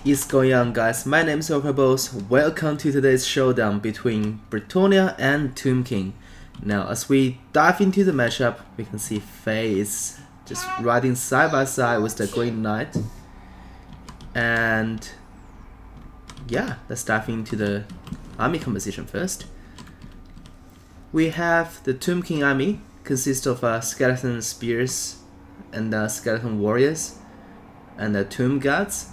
is going on, guys? My name is Okabos. Welcome to today's showdown between Bretonnia and Tomb King. Now, as we dive into the matchup, we can see Faye is just riding side by side with the Green Knight. And yeah, let's dive into the army composition first. We have the Tomb King army, consists of skeleton spears and skeleton warriors and tomb guards.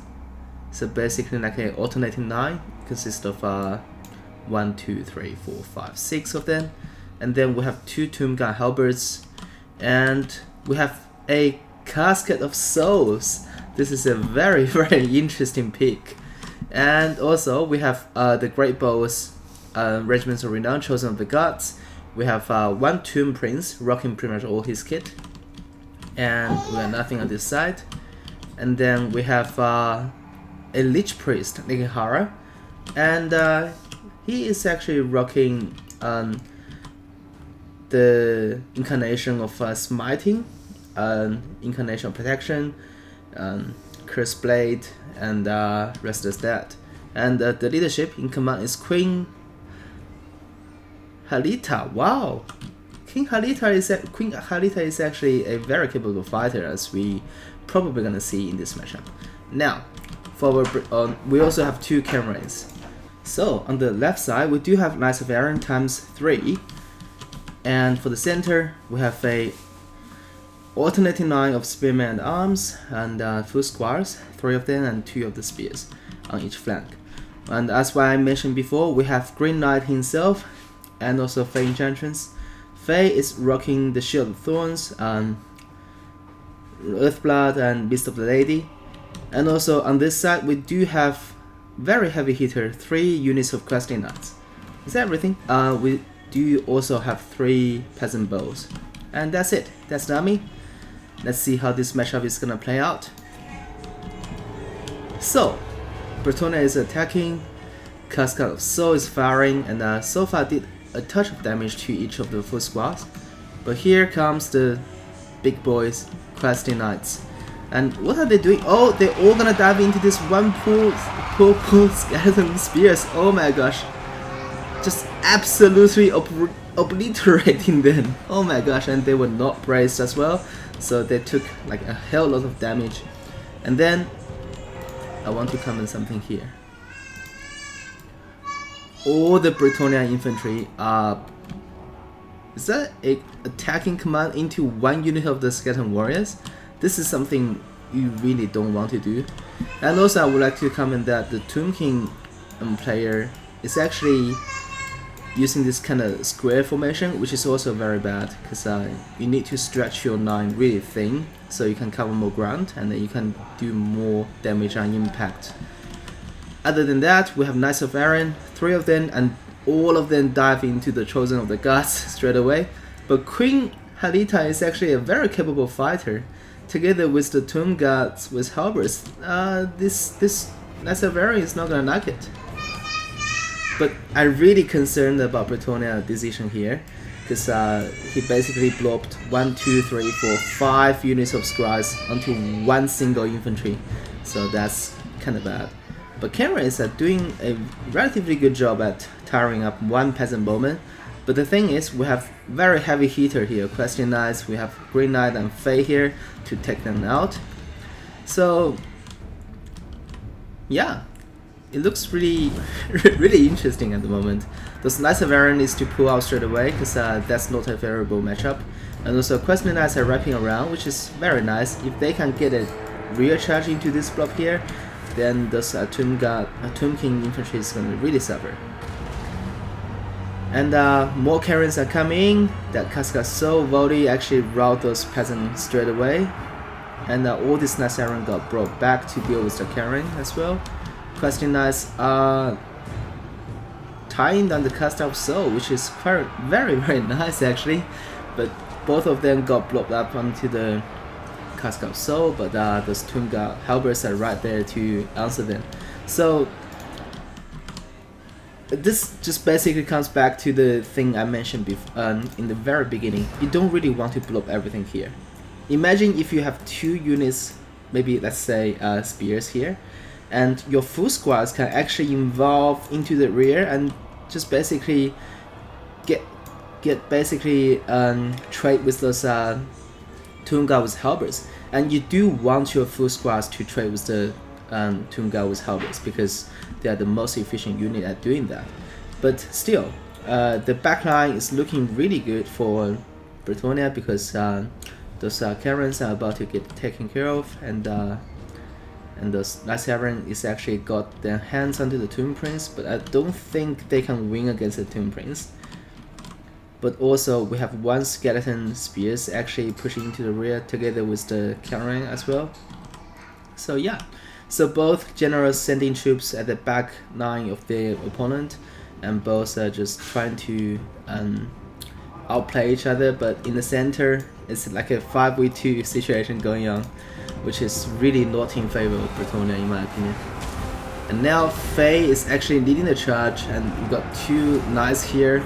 So basically like a alternating line, consists of 1, 2, 3, 4, 5, 6 of them. And then we have 2 tomb guard halberds, and we have a casket of souls. This is a very interesting pick. And also we have the Great Bows, Regiments of Renown, Chosen of the Gods. We have 1 Tomb Prince rocking pretty much all his kit, and we have nothing on this side. And then we have a Lich Priest, Nikihara, and he is actually rocking the Incarnation of Smiting, Incarnation of Protection, Curse Blade, and Restless Dead. And the leadership in command is Queen Halita. Wow! Queen Halita is actually a very capable fighter, as we probably gonna see in this matchup. Now, for we also have 2 Camerons. So on the left side, we do have Knights of Iron times 3, and for the center, we have a alternating line of Spearmen and Arms and Foot Squires, 3 of them, and 2 of the spears on each flank. And as I mentioned before, we have Green Knight himself and also Faye Enchantress. Faye is rocking the Shield of Thorns, Earthblood, and Beast of the Lady. And also on this side, we do have very heavy hitter, 3 units of Questing Knights. Is that everything? We do also have 3 Peasant Bows. And that's it. That's the army. Let's see how this matchup is gonna play out. So, Bretonnia is attacking, Cascade of Soul is firing, and so far did a touch of damage to each of the full squads. But here comes the big boys, Questing Knights. And what are they doing? Oh, they're all gonna dive into this one pool skeleton spears. Oh my gosh. Just absolutely obliterating them. Oh my gosh, and they were not braced as well. So they took like a hell lot of damage. And then I want to comment something here. All the Bretonnia infantry are... Is that a attacking command into 1 unit of the skeleton warriors? This is something you really don't want to do. And also I would like to comment that the Tomb King player is actually using this kind of square formation, which is also very bad, because you need to stretch your line really thin so you can cover more ground and then you can do more damage on impact. Other than that, we have Knights of Iron, 3 of them, and all of them dive into the Chosen of the Gods straight away. But Queen Halita is actually a very capable fighter. Together with the Tomb Guards with halberds, this Knights of Iron is not gonna like it. But I'm really concerned about Bretonnia's decision here, because he basically blocked 1, 2, 3, 4, 5 units of squads onto 1 single infantry. So that's kind of bad. But Camerons are doing a relatively good job at tiring up 1 peasant bowman. But the thing is, we have very heavy hitter here, Questing Knights, we have Green Knight and Faye here to take them out. So yeah, it looks really interesting at the moment. Those Knights of Iron is to pull out straight away, because that's not a favorable matchup. And also Questing Knights are wrapping around, which is very nice. If they can get a real charge into this block here, then those Tomb King infantry is going to really suffer. And more Karens are coming. That Cascade so volley actually rout those peasants straight away. And all these Knights Iron got brought back to deal with the Karen as well. Questing Knights are tying down the Cascade of Soul, which is very nice actually. But both of them got blocked up onto the Cascade of Soul, but those Tomb Guard halberds are right there to answer them. So this just basically comes back to the thing I mentioned before, in the very beginning. You don't really want to block everything here. Imagine if you have 2 units, maybe let's say spears here, and your full squads can actually evolve into the rear and just basically get basically trade with those Tomb Guard with halberds. And you do want your full squads to trade with the Tomb Guard with halberds because they are the most efficient unit at doing that. But still, the backline is looking really good for Bretonnia because those Karens are about to get taken care of, and those Lysaran is actually got their hands onto the Tomb Prince, but I don't think they can win against the Tomb Prince. But also we have one skeleton spears actually pushing into the rear together with the Karen as well. So yeah, so both generals sending troops at the back line of their opponent, and both are just trying to outplay each other, but in the center it's like a 5v2 situation going on, which is really not in favor of Bretonnia in my opinion. And now Faye is actually leading the charge, and we got two knights here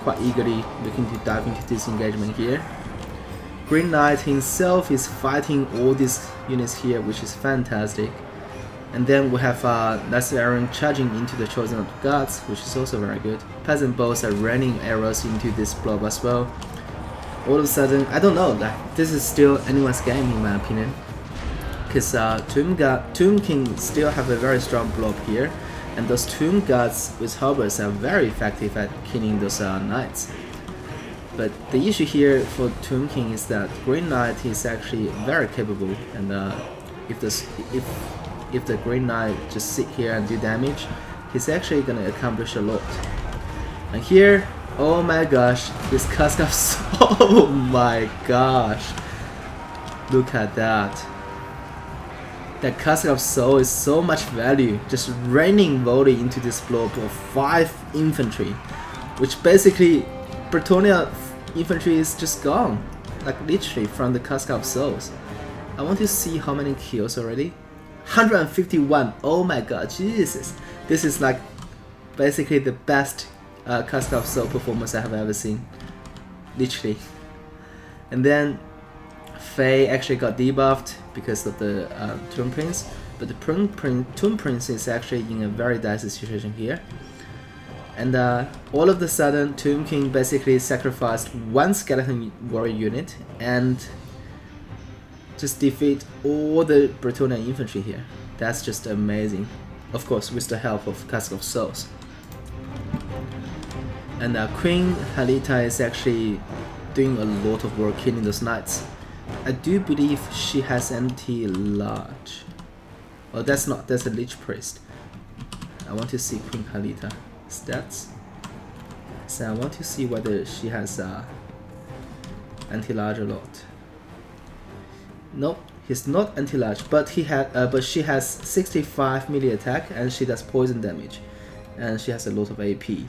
quite eagerly looking to dive into this engagement here. Green Knight himself is fighting all these units here, which is fantastic. And then we have Lysaran charging into the Chosen of the Gods, which is also very good. Peasant bows are raining arrows into this blob as well. All of a sudden, I don't know, like, this is still anyone's game in my opinion. Because Tomb King still have a very strong blob here, and those Tomb Guards with halberds are very effective at killing those knights. But the issue here for Tomb King is that Green Knight is actually very capable, and if the Green Knight just sit here and do damage, he's actually gonna accomplish a lot. And here, oh my gosh, this Cask of Soul, oh my gosh, look at that. That Cask of Soul is so much value, just raining volley into this blob of 5 infantry, which basically Bretonnia infantry is just gone, like literally from the Cask of Souls. I want to see how many kills already. 151, oh my god, Jesus. This is like basically the best Cask of Soul performance I have ever seen, literally. And then Faye actually got debuffed because of the Tomb Prince, but the Tomb Prince is actually in a very dicey situation here. And all of a sudden, Tomb King basically sacrificed one skeleton warrior unit and just defeat all the Bretonnia infantry here. That's just amazing. Of course, with the help of Cask of Souls. And Queen Halita is actually doing a lot of work killing those knights. I do believe she has anti-large. Oh, that's not, that's a Lich Priest. I want to see Queen Halita stats. So I want to see whether she has anti-large or not. Nope, he's not anti-large, but she has 65 melee attack and she does poison damage, and she has a lot of AP.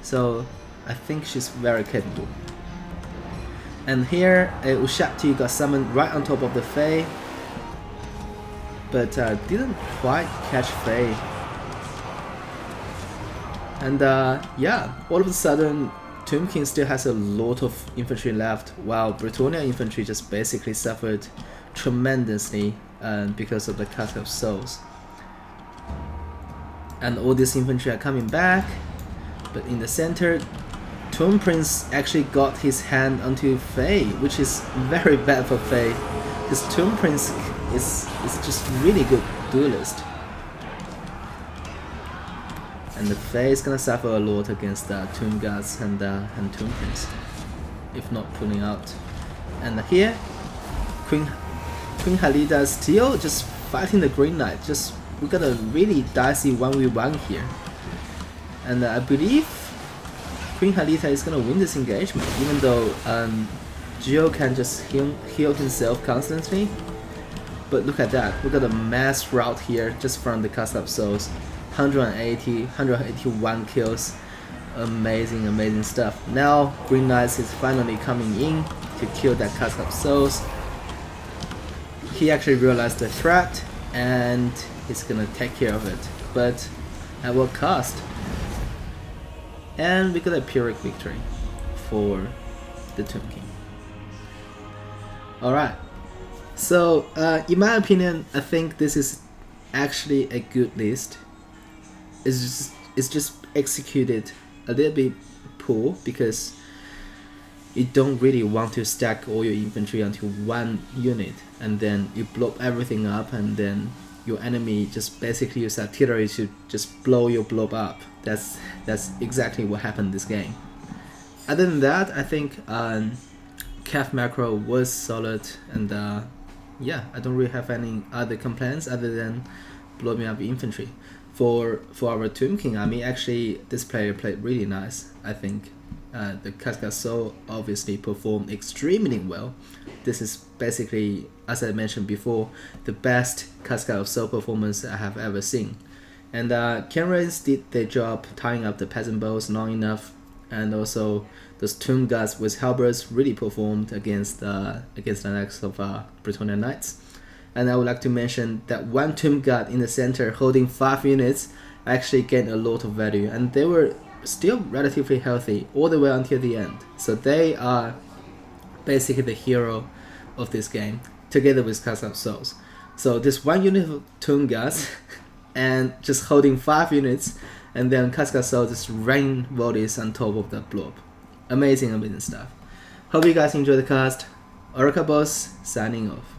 So I think she's very capable. And here Ushapti got summoned right on top of the Fae, but didn't quite catch Fae. And yeah, all of a sudden Tomb King still has a lot of infantry left, while Bretonnia infantry just basically suffered tremendously because of the Cask of Souls. And all these infantry are coming back, but in the center, Tomb Prince actually got his hand onto Faye, which is very bad for Faye, because Tomb Prince is just really good duelist. And the Fae is gonna suffer a lot against Tomb Guards and Tomb Prince, if not pulling out. And here, Queen Halida is still just fighting the Green Knight. Just we got a really dicey 1v1 here, and I believe Queen Halita is gonna win this engagement, even though Gio can just heal himself constantly. But look at that, we got a mass rout here just from the Cask of Souls. 181 kills, amazing stuff. Now Green Knight is finally coming in to kill that Cask of Souls. He actually realized the threat and he's gonna take care of it, but at what cost? And we got a Pyrrhic victory for the Tomb King. Alright, so in my opinion, I think this is actually a good list. It's just executed a little bit poor because you don't really want to stack all your infantry onto one unit and then you blow everything up and then your enemy just basically use artillery to just blow your blob up. That's exactly what happened this game. Other than that, I think Cav macro was solid, and yeah, I don't really have any other complaints other than blowing up infantry. For our Tomb King army, actually this player played really nice. I think the Cascade Soul obviously performed extremely well. This is basically, as I mentioned before, the best Cascade of Soul performance I have ever seen. And Kenrains did their job tying up the Peasant Bows long enough, and also those Tomb Guards with halberds really performed against the likes of Bretonnian Knights. And I would like to mention that one Tomb Guard in the center holding 5 units actually gained a lot of value, and they were still relatively healthy all the way until the end. So they are basically the hero of this game, together with Cascade of Souls. So this one unit of Tomb Guards and just holding 5 units, and then Cascade of Souls just rain volleys on top of the blob. Amazing stuff. Hope you guys enjoyed the cast. Orca Boss signing off.